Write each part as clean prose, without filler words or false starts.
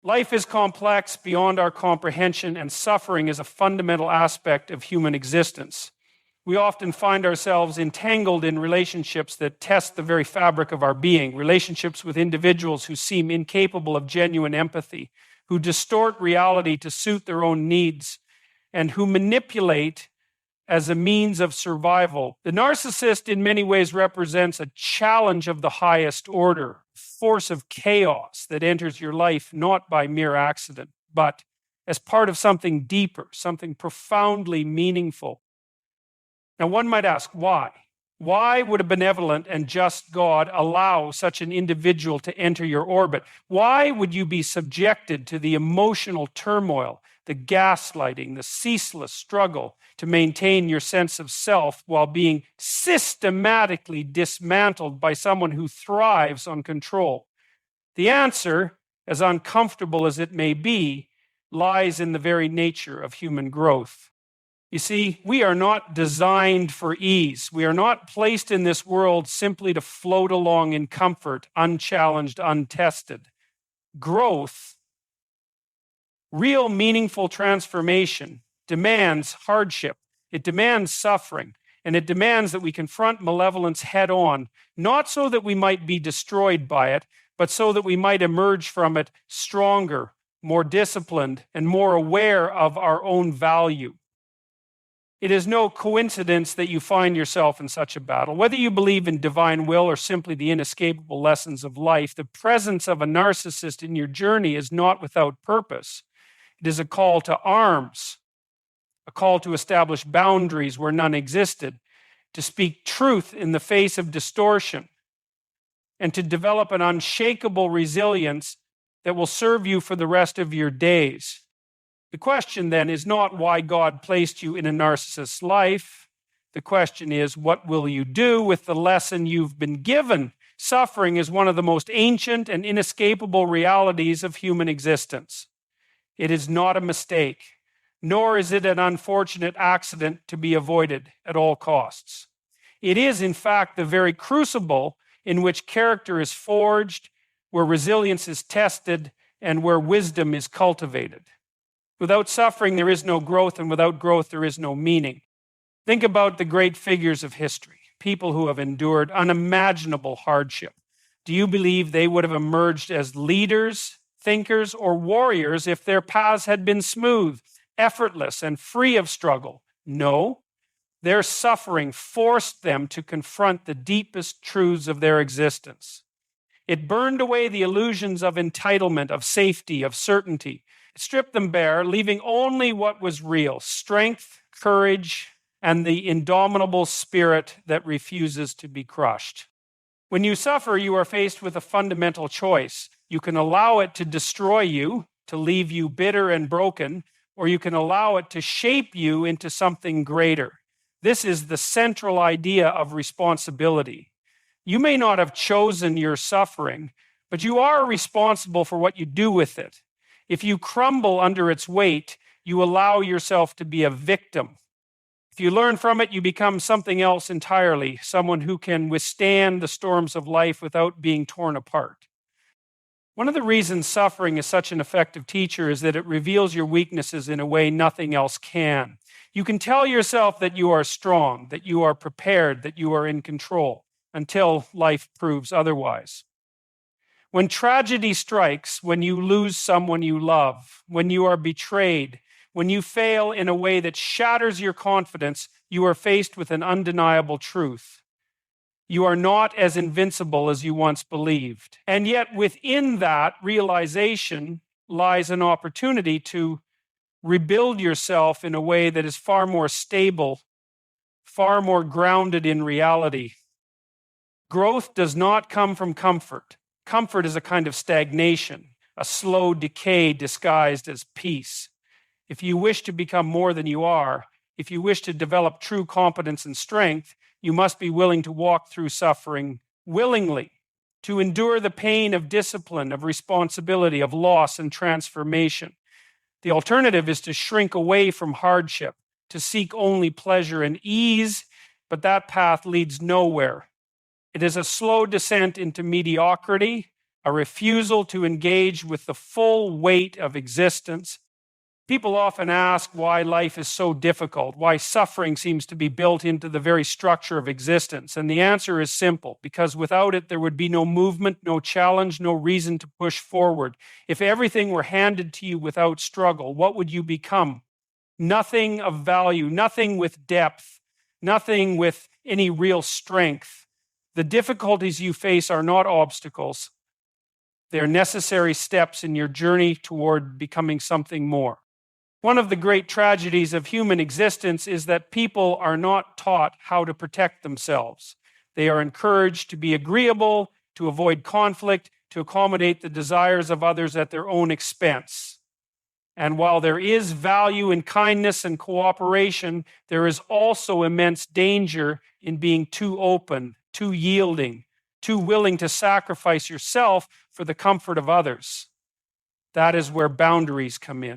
Life is complex beyond our comprehension, and suffering is a fundamental aspect of human existence. We often find ourselves entangled in relationships that test the very fabric of our being, relationships with individuals who seem incapable of genuine empathy, who distort reality to suit their own needs, and who manipulate as a means of survival. The narcissist in many ways represents a challenge of the highest order, a force of chaos that enters your life not by mere accident, but as part of something deeper, something profoundly meaningful. Now, one might ask, why? Why would a benevolent and just God allow such an individual to enter your orbit? Why would you be subjected to the emotional turmoil, the gaslighting, the ceaseless struggle to maintain your sense of self while being systematically dismantled by someone who thrives on control? The answer, as uncomfortable as it may be, lies in the very nature of human growth. You see, we are not designed for ease. We are not placed in this world simply to float along in comfort, unchallenged, untested. Growth, real meaningful transformation, demands hardship. It demands suffering, and it demands that we confront malevolence head on, not so that we might be destroyed by it, but so that we might emerge from it stronger, more disciplined, and more aware of our own value. It is no coincidence that you find yourself in such a battle. Whether you believe in divine will or simply the inescapable lessons of life, the presence of a narcissist in your journey is not without purpose. It is a call to arms, a call to establish boundaries where none existed, to speak truth in the face of distortion, and to develop an unshakable resilience that will serve you for the rest of your days. The question then is not why God placed you in a narcissist's life. The question is, what will you do with the lesson you've been given? Suffering is one of the most ancient and inescapable realities of human existence. It is not a mistake, nor is it an unfortunate accident to be avoided at all costs. It is, in fact, the very crucible in which character is forged, where resilience is tested, and where wisdom is cultivated. Without suffering, there is no growth, and without growth, there is no meaning. Think about the great figures of history, people who have endured unimaginable hardship. Do you believe they would have emerged as leaders, thinkers, or warriors if their paths had been smooth, effortless, and free of struggle? No. Their suffering forced them to confront the deepest truths of their existence. It burned away the illusions of entitlement, of safety, of certainty. It stripped them bare, leaving only what was real: strength, courage, and the indomitable spirit that refuses to be crushed. When you suffer, you are faced with a fundamental choice. You can allow it to destroy you, to leave you bitter and broken, or you can allow it to shape you into something greater. This is the central idea of responsibility. You may not have chosen your suffering, but you are responsible for what you do with it. If you crumble under its weight, you allow yourself to be a victim. If you learn from it, you become something else entirely, someone who can withstand the storms of life without being torn apart. One of the reasons suffering is such an effective teacher is that it reveals your weaknesses in a way nothing else can. You can tell yourself that you are strong, that you are prepared, that you are in control, until life proves otherwise. When tragedy strikes, when you lose someone you love, when you are betrayed, when you fail in a way that shatters your confidence, you are faced with an undeniable truth. You are not as invincible as you once believed. And yet within that realization lies an opportunity to rebuild yourself in a way that is far more stable, far more grounded in reality. Growth does not come from comfort. Comfort is a kind of stagnation, a slow decay disguised as peace. If you wish to become more than you are, if you wish to develop true competence and strength, you must be willing to walk through suffering willingly, to endure the pain of discipline, of responsibility, of loss and transformation. The alternative is to shrink away from hardship, to seek only pleasure and ease, but that path leads nowhere. It is a slow descent into mediocrity, a refusal to engage with the full weight of existence. People often ask why life is so difficult, why suffering seems to be built into the very structure of existence. And the answer is simple, because without it, there would be no movement, no challenge, no reason to push forward. If everything were handed to you without struggle, what would you become? Nothing of value, nothing with depth, nothing with any real strength. The difficulties you face are not obstacles. They're necessary steps in your journey toward becoming something more. One of the great tragedies of human existence is that people are not taught how to protect themselves. They are encouraged to be agreeable, to avoid conflict, to accommodate the desires of others at their own expense. And while there is value in kindness and cooperation, there is also immense danger in being too open, too yielding, too willing to sacrifice yourself for the comfort of others. That is where boundaries come in.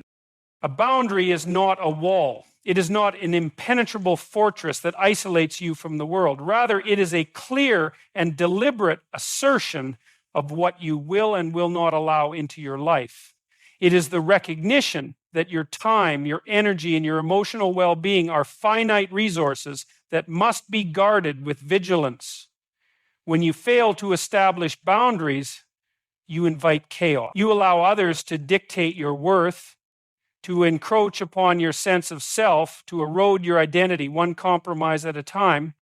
A boundary is not a wall. It is not an impenetrable fortress that isolates you from the world. Rather, it is a clear and deliberate assertion of what you will and will not allow into your life. It is the recognition that your time, your energy, and your emotional well-being are finite resources that must be guarded with vigilance. When you fail to establish boundaries, you invite chaos. You allow others to dictate your worth, to encroach upon your sense of self, to erode your identity, one compromise at a time.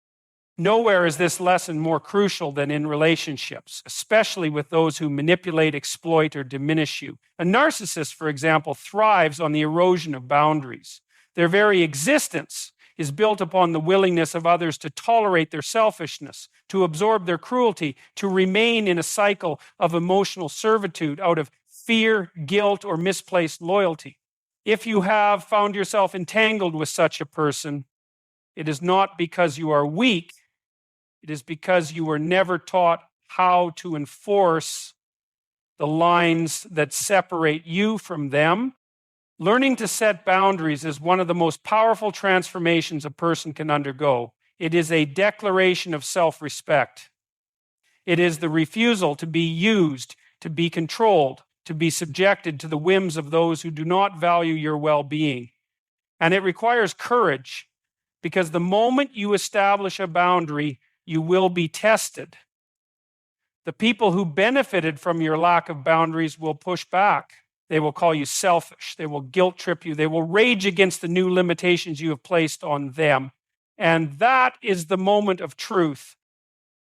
Nowhere is this lesson more crucial than in relationships, especially with those who manipulate, exploit, or diminish you. A narcissist, for example, thrives on the erosion of boundaries. Their very existence is built upon the willingness of others to tolerate their selfishness, to absorb their cruelty, to remain in a cycle of emotional servitude out of fear, guilt, or misplaced loyalty. If you have found yourself entangled with such a person, it is not because you are weak. It is because you were never taught how to enforce the lines that separate you from them. Learning to set boundaries is one of the most powerful transformations a person can undergo. It is a declaration of self-respect. It is the refusal to be used, to be controlled, to be subjected to the whims of those who do not value your well-being. And it requires courage, because the moment you establish a boundary, you will be tested. The people who benefited from your lack of boundaries will push back. They will call you selfish. They will guilt trip you. They will rage against the new limitations you have placed on them. And that is the moment of truth.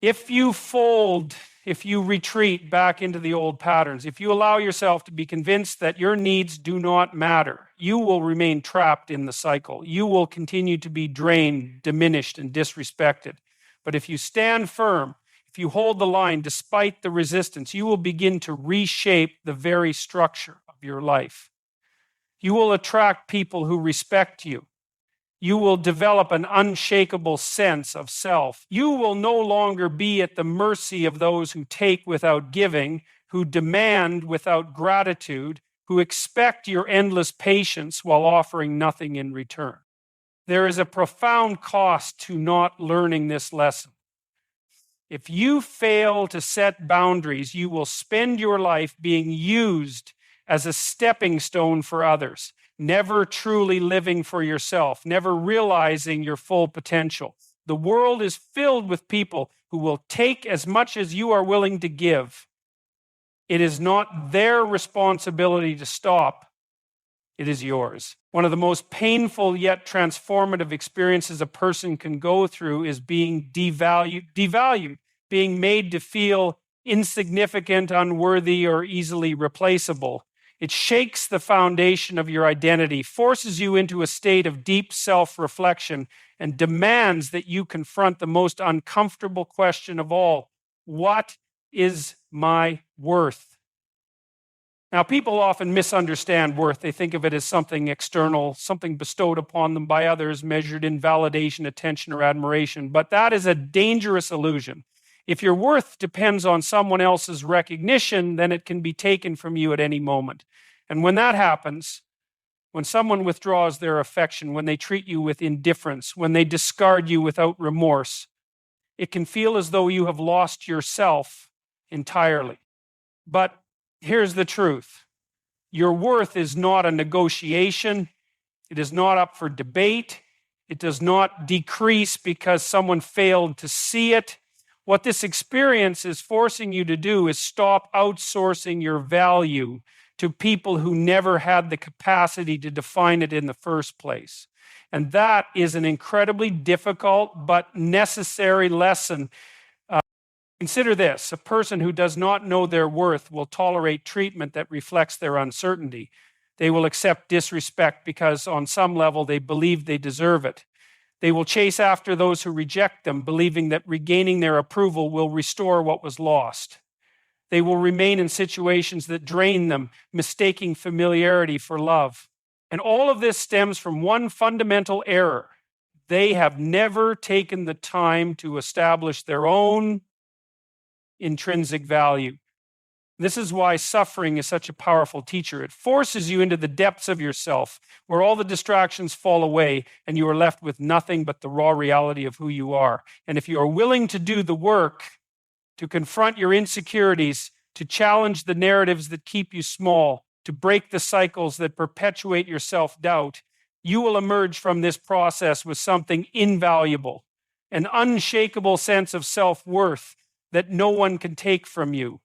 If you fold, if you retreat back into the old patterns, if you allow yourself to be convinced that your needs do not matter, you will remain trapped in the cycle. You will continue to be drained, diminished, and disrespected. But if you stand firm, if you hold the line despite the resistance, you will begin to reshape the very structure of your life. You will attract people who respect you. You will develop an unshakable sense of self. You will no longer be at the mercy of those who take without giving, who demand without gratitude, who expect your endless patience while offering nothing in return. There is a profound cost to not learning this lesson. If you fail to set boundaries, you will spend your life being used as a stepping stone for others, never truly living for yourself, never realizing your full potential. The world is filled with people who will take as much as you are willing to give. It is not their responsibility to stop. It is yours. One of the most painful yet transformative experiences a person can go through is being devalued, being made to feel insignificant, unworthy, or easily replaceable. It shakes the foundation of your identity, forces you into a state of deep self-reflection, and demands that you confront the most uncomfortable question of all: what is my worth? Now, people often misunderstand worth. They think of it as something external, something bestowed upon them by others, measured in validation, attention, or admiration. But that is a dangerous illusion. If your worth depends on someone else's recognition, then it can be taken from you at any moment. And when that happens, when someone withdraws their affection, when they treat you with indifference, when they discard you without remorse, it can feel as though you have lost yourself entirely. But here's the truth. Your worth is not a negotiation. It is not up for debate. It does not decrease because someone failed to see it. What this experience is forcing you to do is stop outsourcing your value to people who never had the capacity to define it in the first place. And that is an incredibly difficult but necessary lesson. Consider this: a person who does not know their worth will tolerate treatment that reflects their uncertainty. They will accept disrespect because on some level they believe they deserve it. They will chase after those who reject them, believing that regaining their approval will restore what was lost. They will remain in situations that drain them, mistaking familiarity for love. And all of this stems from one fundamental error. They have never taken the time to establish their own intrinsic value. This is why suffering is such a powerful teacher. It forces you into the depths of yourself, where all the distractions fall away and you are left with nothing but the raw reality of who you are. And if you are willing to do the work, to confront your insecurities, to challenge the narratives that keep you small, to break the cycles that perpetuate your self-doubt, you will emerge from this process with something invaluable, an unshakable sense of self-worth that no one can take from you.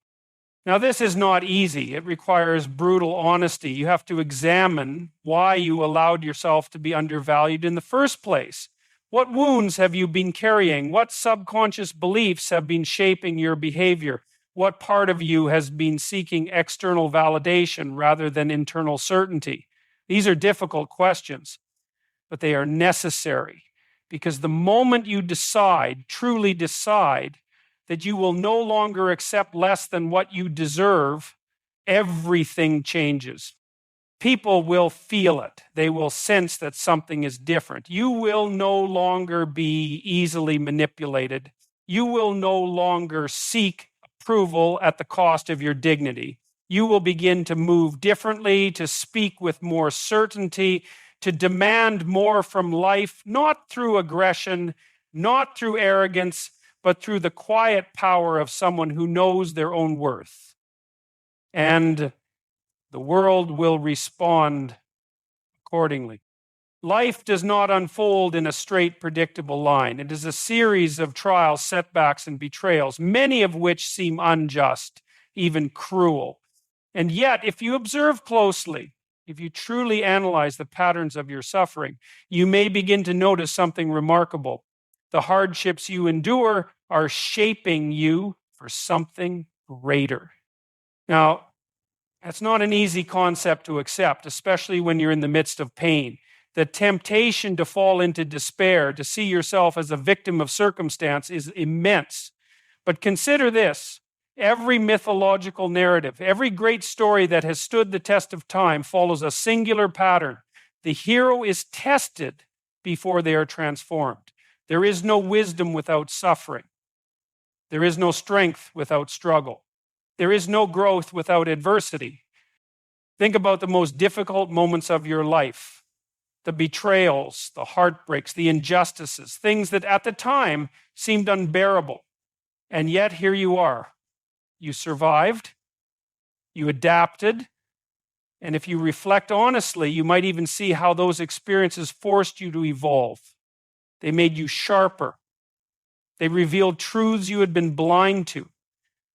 Now, this is not easy. It requires brutal honesty. You have to examine why you allowed yourself to be undervalued in the first place. What wounds have you been carrying? What subconscious beliefs have been shaping your behavior? What part of you has been seeking external validation rather than internal certainty? These are difficult questions, but they are necessary, because the moment you decide, truly decide, that you will no longer accept less than what you deserve, everything changes. People will feel it. They will sense that something is different. You will no longer be easily manipulated. You will no longer seek approval at the cost of your dignity. You will begin to move differently, to speak with more certainty, to demand more from life, not through aggression, not through arrogance, but through the quiet power of someone who knows their own worth. And the world will respond accordingly. Life does not unfold in a straight, predictable line. It is a series of trials, setbacks, and betrayals, many of which seem unjust, even cruel. And yet, if you observe closely, if you truly analyze the patterns of your suffering, you may begin to notice something remarkable. The hardships you endure are shaping you for something greater. Now, that's not an easy concept to accept, especially when you're in the midst of pain. The temptation to fall into despair, to see yourself as a victim of circumstance, is immense. But consider this: every mythological narrative, every great story that has stood the test of time follows a singular pattern. The hero is tested before they are transformed. There is no wisdom without suffering. There is no strength without struggle. There is no growth without adversity. Think about the most difficult moments of your life: the betrayals, the heartbreaks, the injustices, things that at the time seemed unbearable. And yet here you are. You survived, you adapted, and if you reflect honestly, you might even see how those experiences forced you to evolve. They made you sharper. They revealed truths you had been blind to.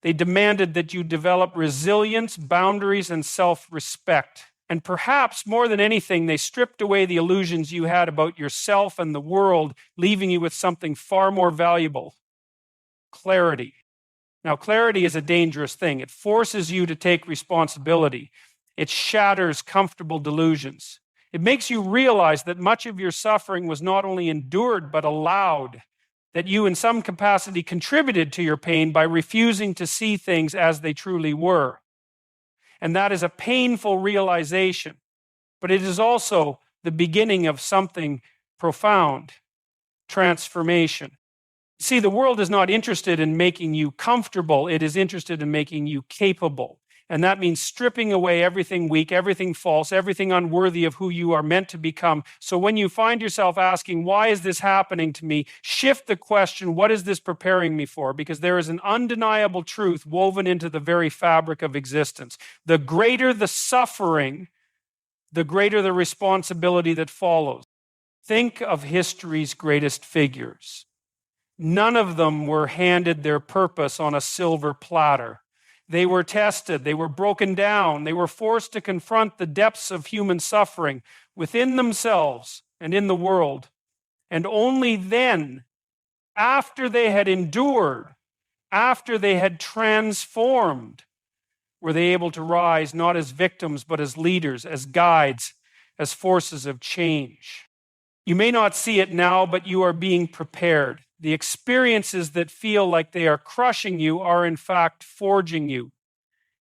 They demanded that you develop resilience, boundaries, and self-respect. And perhaps more than anything, they stripped away the illusions you had about yourself and the world, leaving you with something far more valuable: clarity. Now, clarity is a dangerous thing. It forces you to take responsibility. It shatters comfortable delusions. It makes you realize that much of your suffering was not only endured, but allowed, that you in some capacity contributed to your pain by refusing to see things as they truly were. And that is a painful realization, but it is also the beginning of something profound: transformation. See, the world is not interested in making you comfortable. It is interested in making you capable. And that means stripping away everything weak, everything false, everything unworthy of who you are meant to become. So when you find yourself asking, why is this happening to me? Shift the question, what is this preparing me for? Because there is an undeniable truth woven into the very fabric of existence. The greater the suffering, the greater the responsibility that follows. Think of history's greatest figures. None of them were handed their purpose on a silver platter. They were tested, they were broken down, they were forced to confront the depths of human suffering within themselves and in the world. And only then, after they had endured, after they had transformed, were they able to rise not as victims, but as leaders, as guides, as forces of change. You may not see it now, but you are being prepared. The experiences that feel like they are crushing you are in fact forging you.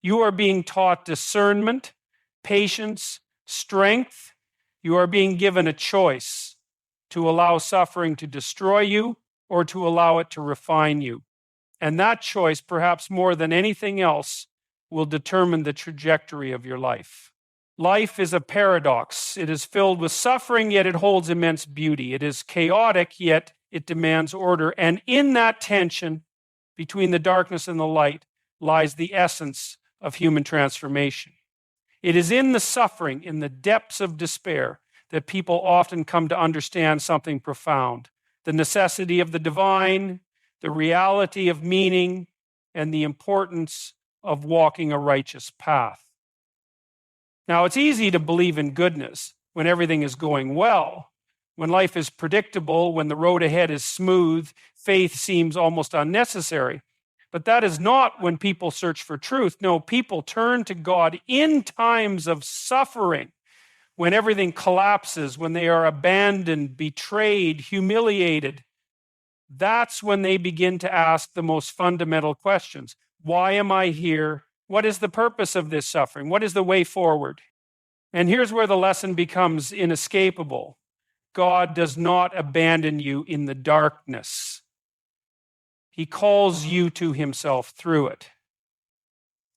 You are being taught discernment, patience, strength. You are being given a choice to allow suffering to destroy you or to allow it to refine you. And that choice, perhaps more than anything else, will determine the trajectory of your life. Life is a paradox. It is filled with suffering, yet it holds immense beauty. It is chaotic, yet it demands order. And in that tension between the darkness and the light lies the essence of human transformation. It is in the suffering, in the depths of despair, that people often come to understand something profound. The necessity of the divine, the reality of meaning, and the importance of walking a righteous path. Now, it's easy to believe in goodness when everything is going well. When life is predictable, when the road ahead is smooth, faith seems almost unnecessary. But that is not when people search for truth. No, people turn to God in times of suffering, when everything collapses, when they are abandoned, betrayed, humiliated. That's when they begin to ask the most fundamental questions. Why am I here? What is the purpose of this suffering? What is the way forward? And here's where the lesson becomes inescapable. God does not abandon you in the darkness. He calls you to himself through it.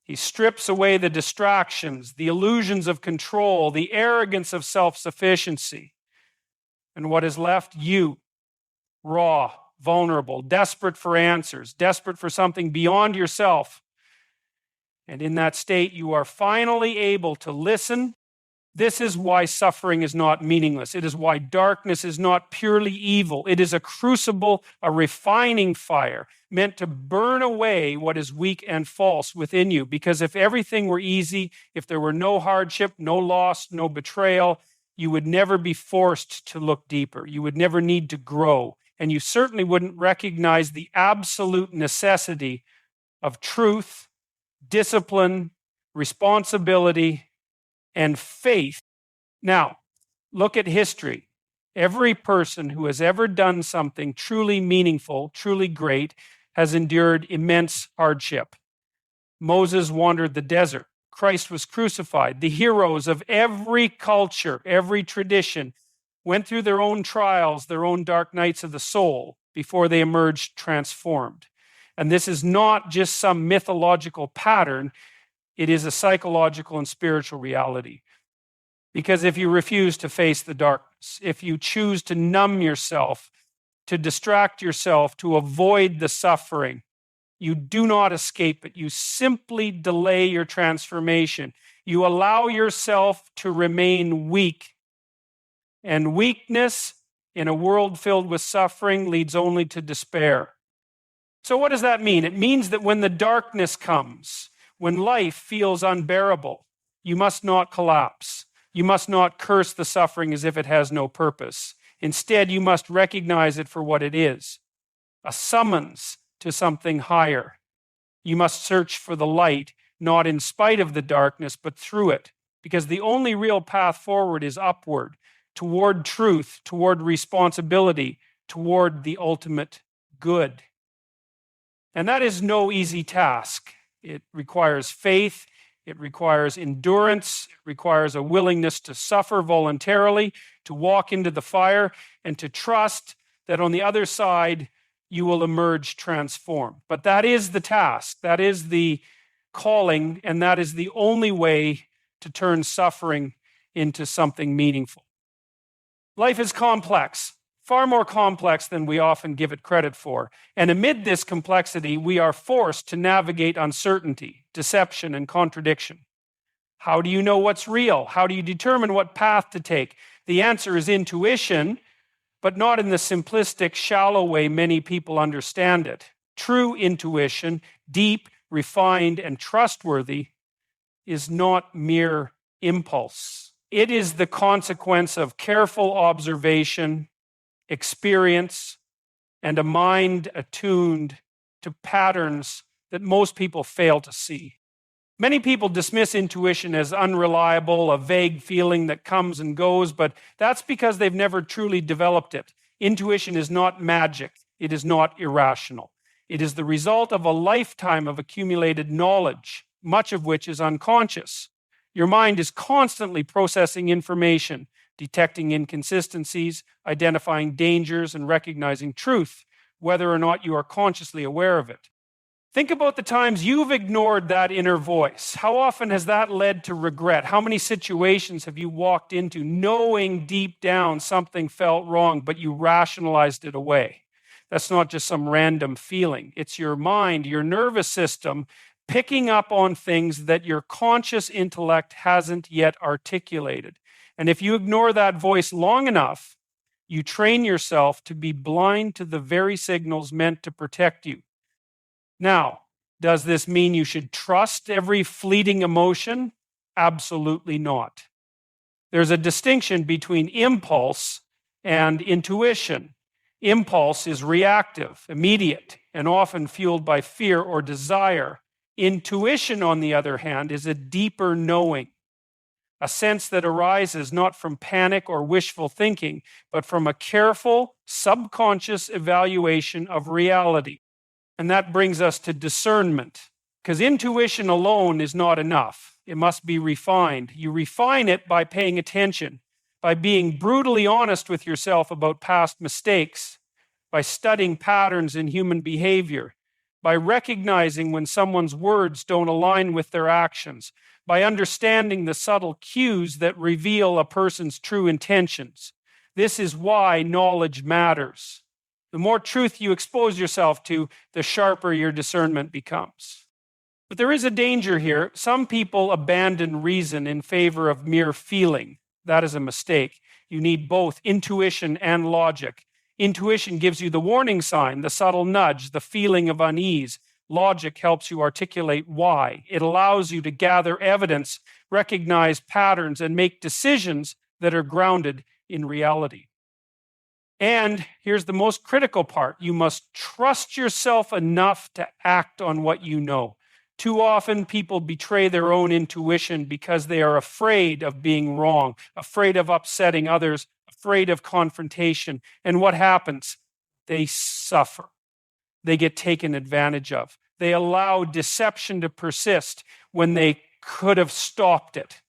He strips away the distractions, the illusions of control, the arrogance of self-sufficiency. And what is left? You, raw, vulnerable, desperate for answers, desperate for something beyond yourself. And in that state, you are finally able to listen. This is why suffering is not meaningless. It is why darkness is not purely evil. It is a crucible, a refining fire meant to burn away what is weak and false within you. Because if everything were easy, if there were no hardship, no loss, no betrayal, you would never be forced to look deeper. You would never need to grow. And you certainly wouldn't recognize the absolute necessity of truth, discipline, responsibility, and faith. Now, look at history. Every person who has ever done something truly meaningful, truly great, has endured immense hardship. Moses wandered the desert. Christ was crucified. The heroes of every culture, every tradition, went through their own trials, their own dark nights of the soul, before they emerged transformed. And this is not just some mythological pattern. It is a psychological and spiritual reality. Because if you refuse to face the darkness, if you choose to numb yourself, to distract yourself, to avoid the suffering, you do not escape it. You simply delay your transformation. You allow yourself to remain weak. And weakness in a world filled with suffering leads only to despair. So what does that mean? It means that when the darkness comes, when life feels unbearable, you must not collapse. You must not curse the suffering as if it has no purpose. Instead, you must recognize it for what it is, a summons to something higher. You must search for the light, not in spite of the darkness, but through it, because the only real path forward is upward, toward truth, toward responsibility, toward the ultimate good. And that is no easy task. It requires faith, it requires endurance, it requires a willingness to suffer voluntarily, to walk into the fire, and to trust that on the other side you will emerge transformed. But that is the task. That is the calling, and that is the only way to turn suffering into something meaningful. Life is complex, far more complex than we often give it credit for. And amid this complexity, we are forced to navigate uncertainty, deception, and contradiction. How do you know what's real? How do you determine what path to take? The answer is intuition, but not in the simplistic, shallow way many people understand it. True intuition, deep, refined, and trustworthy, is not mere impulse. It is the consequence of careful observation, experience, and a mind attuned to patterns that most people fail to see. Many people dismiss intuition as unreliable, a vague feeling that comes and goes, but that's because they've never truly developed it. Intuition is not magic. It is not irrational. It is the result of a lifetime of accumulated knowledge, much of which is unconscious. Your mind is constantly processing information, detecting inconsistencies, identifying dangers, and recognizing truth, whether or not you are consciously aware of it. Think about the times you've ignored that inner voice. How often has that led to regret? How many situations have you walked into knowing deep down something felt wrong, but you rationalized it away? That's not just some random feeling. It's your mind, your nervous system, picking up on things that your conscious intellect hasn't yet articulated. And if you ignore that voice long enough, you train yourself to be blind to the very signals meant to protect you. Now, does this mean you should trust every fleeting emotion? Absolutely not. There's a distinction between impulse and intuition. Impulse is reactive, immediate, and often fueled by fear or desire. Intuition, on the other hand, is a deeper knowing, a sense that arises not from panic or wishful thinking, but from a careful, subconscious evaluation of reality. And that brings us to discernment, because intuition alone is not enough. It must be refined. You refine it by paying attention, by being brutally honest with yourself about past mistakes, by studying patterns in human behavior, by recognizing when someone's words don't align with their actions, by understanding the subtle cues that reveal a person's true intentions. This is why knowledge matters. The more truth you expose yourself to, the sharper your discernment becomes. But there is a danger here. Some people abandon reason in favor of mere feeling. That is a mistake. You need both intuition and logic. Intuition gives you the warning sign, the subtle nudge, the feeling of unease. Logic helps you articulate why. It allows you to gather evidence, recognize patterns, and make decisions that are grounded in reality. And here's the most critical part. You must trust yourself enough to act on what you know. Too often, people betray their own intuition because they are afraid of being wrong, afraid of upsetting others, afraid of confrontation. And what happens? They suffer. They get taken advantage of. They allow deception to persist when they could have stopped it.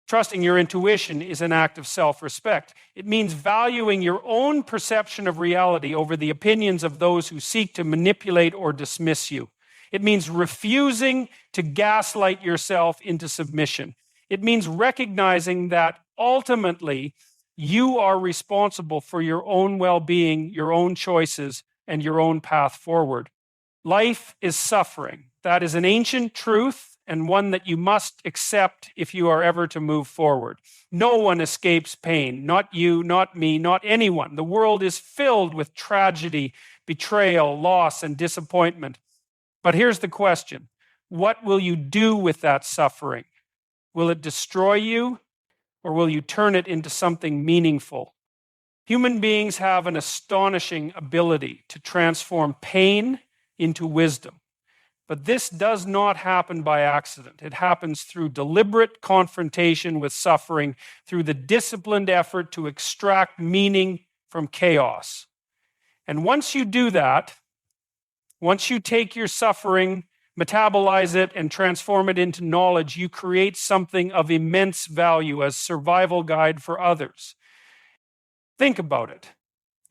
Trusting your intuition is an act of self-respect. It means valuing your own perception of reality over the opinions of those who seek to manipulate or dismiss you. It means refusing to gaslight yourself into submission. It means recognizing that ultimately you are responsible for your own well-being, your own choices, and your own path forward. Life is suffering. That is an ancient truth and one that you must accept if you are ever to move forward. No one escapes pain, not you, not me, not anyone. The world is filled with tragedy, betrayal, loss, and disappointment. But here's the question. What will you do with that suffering? Will it destroy you, or will you turn it into something meaningful? Human beings have an astonishing ability to transform pain into wisdom. But this does not happen by accident. It happens through deliberate confrontation with suffering, through the disciplined effort to extract meaning from chaos. And once you do that, once you take your suffering, metabolize it, and transform it into knowledge, you create something of immense value as survival guide for others. Think about it.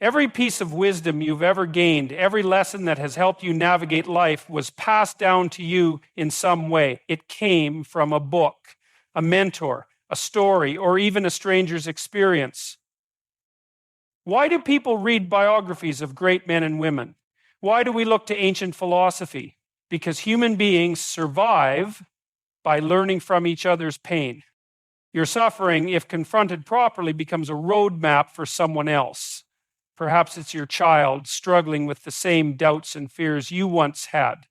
Every piece of wisdom you've ever gained, every lesson that has helped you navigate life was passed down to you in some way. It came from a book, a mentor, a story, or even a stranger's experience. Why do people read biographies of great men and women? Why do we look to ancient philosophy? Because human beings survive by learning from each other's pain. Your suffering, if confronted properly, becomes a roadmap for someone else. Perhaps it's your child struggling with the same doubts and fears you once had.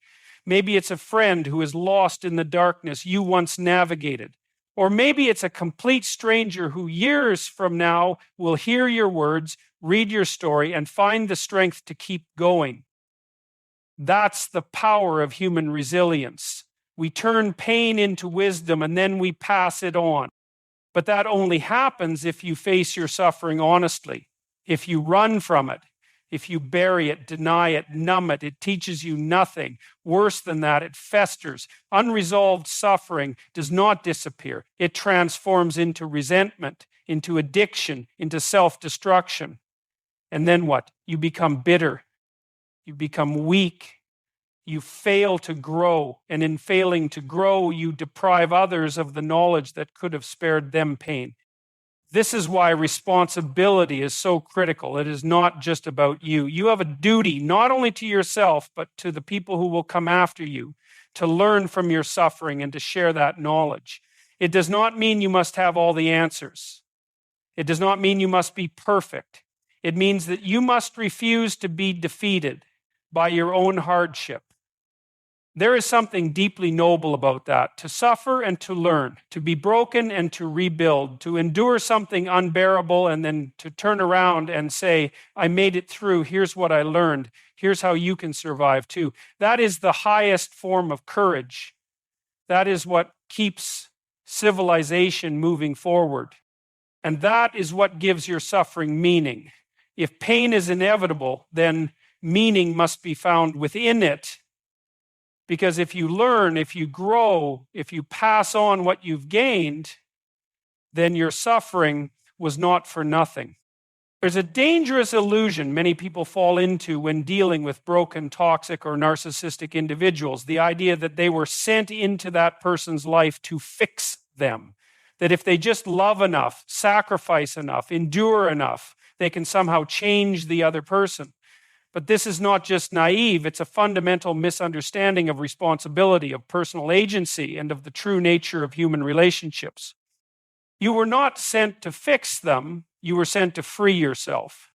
Maybe it's a friend who is lost in the darkness you once navigated. Or maybe it's a complete stranger who years from now will hear your words, read your story, and find the strength to keep going. That's the power of human resilience. We turn pain into wisdom and then we pass it on. But that only happens if you face your suffering honestly. If you run from it, if you bury it, deny it, numb it, it teaches you nothing. Worse than that, it festers. Unresolved suffering does not disappear. It transforms into resentment, into addiction, into self-destruction. And then what? You become bitter. You become weak. You fail to grow. And in failing to grow, you deprive others of the knowledge that could have spared them pain. This is why responsibility is so critical. It is not just about you. You have a duty, not only to yourself, but to the people who will come after you, to learn from your suffering and to share that knowledge. It does not mean you must have all the answers. It does not mean you must be perfect. It means that you must refuse to be defeated by your own hardship. There is something deeply noble about that, to suffer and to learn, to be broken and to rebuild, to endure something unbearable and then to turn around and say, I made it through, here's what I learned, here's how you can survive too. That is the highest form of courage. That is what keeps civilization moving forward. And that is what gives your suffering meaning. If pain is inevitable, then meaning must be found within it. Because if you learn, if you grow, if you pass on what you've gained, then your suffering was not for nothing. There's a dangerous illusion many people fall into when dealing with broken, toxic, or narcissistic individuals. The idea that they were sent into that person's life to fix them. That if they just love enough, sacrifice enough, endure enough, they can somehow change the other person. But this is not just naive, it's a fundamental misunderstanding of responsibility, of personal agency, and of the true nature of human relationships. You were not sent to fix them, you were sent to free yourself.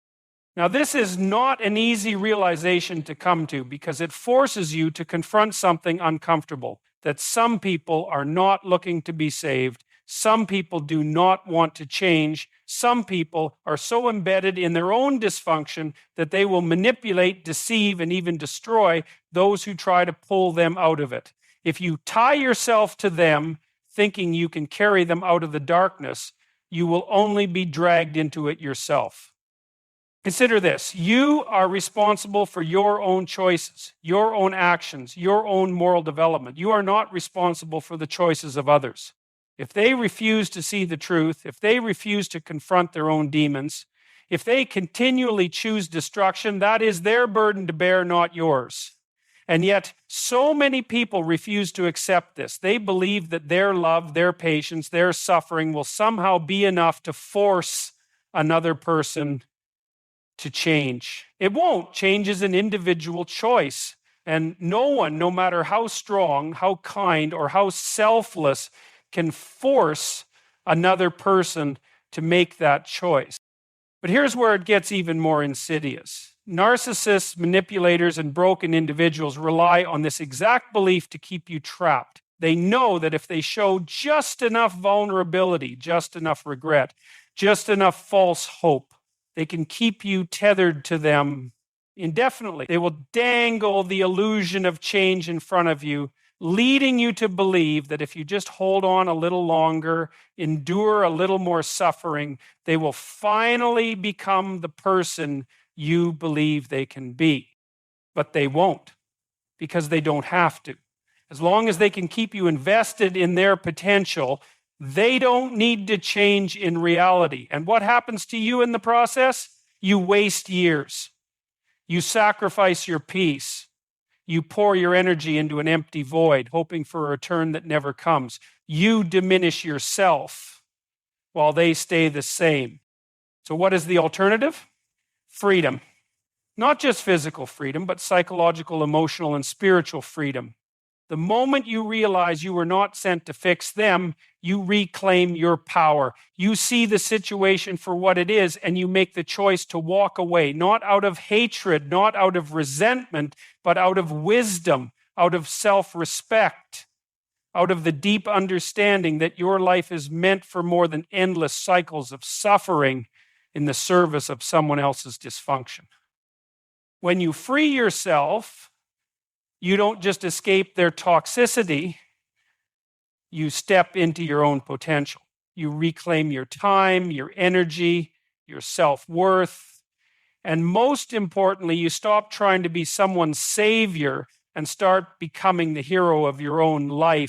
Now, this is not an easy realization to come to because it forces you to confront something uncomfortable, that some people are not looking to be saved. Some people do not want to change. Some people are so embedded in their own dysfunction that they will manipulate, deceive, and even destroy those who try to pull them out of it. If you tie yourself to them, thinking you can carry them out of the darkness, you will only be dragged into it yourself. Consider this. You are responsible for your own choices, your own actions, your own moral development. You are not responsible for the choices of others. If they refuse to see the truth, if they refuse to confront their own demons, if they continually choose destruction, that is their burden to bear, not yours. And yet, so many people refuse to accept this. They believe that their love, their patience, their suffering will somehow be enough to force another person to change. It won't. Change is an individual choice. And no one, no matter how strong, how kind, or how selfless, can force another person to make that choice. But here's where it gets even more insidious. Narcissists, manipulators, and broken individuals rely on this exact belief to keep you trapped. They know that if they show just enough vulnerability, just enough regret, just enough false hope, they can keep you tethered to them indefinitely. They will dangle the illusion of change in front of you, leading you to believe that if you just hold on a little longer, endure a little more suffering, they will finally become the person you believe they can be. But they won't, because they don't have to. As long as they can keep you invested in their potential, they don't need to change in reality. And what happens to you in the process? You waste years. You sacrifice your peace. You pour your energy into an empty void, hoping for a return that never comes. You diminish yourself while they stay the same. So what is the alternative? Freedom. Not just physical freedom, but psychological, emotional, and spiritual freedom. The moment you realize you were not sent to fix them, you reclaim your power. You see the situation for what it is, and you make the choice to walk away, not out of hatred, not out of resentment, but out of wisdom, out of self-respect, out of the deep understanding that your life is meant for more than endless cycles of suffering in the service of someone else's dysfunction. When you free yourself, you don't just escape their toxicity, you step into your own potential. You reclaim your time, your energy, your self-worth, and most importantly, you stop trying to be someone's savior and start becoming the hero of your own life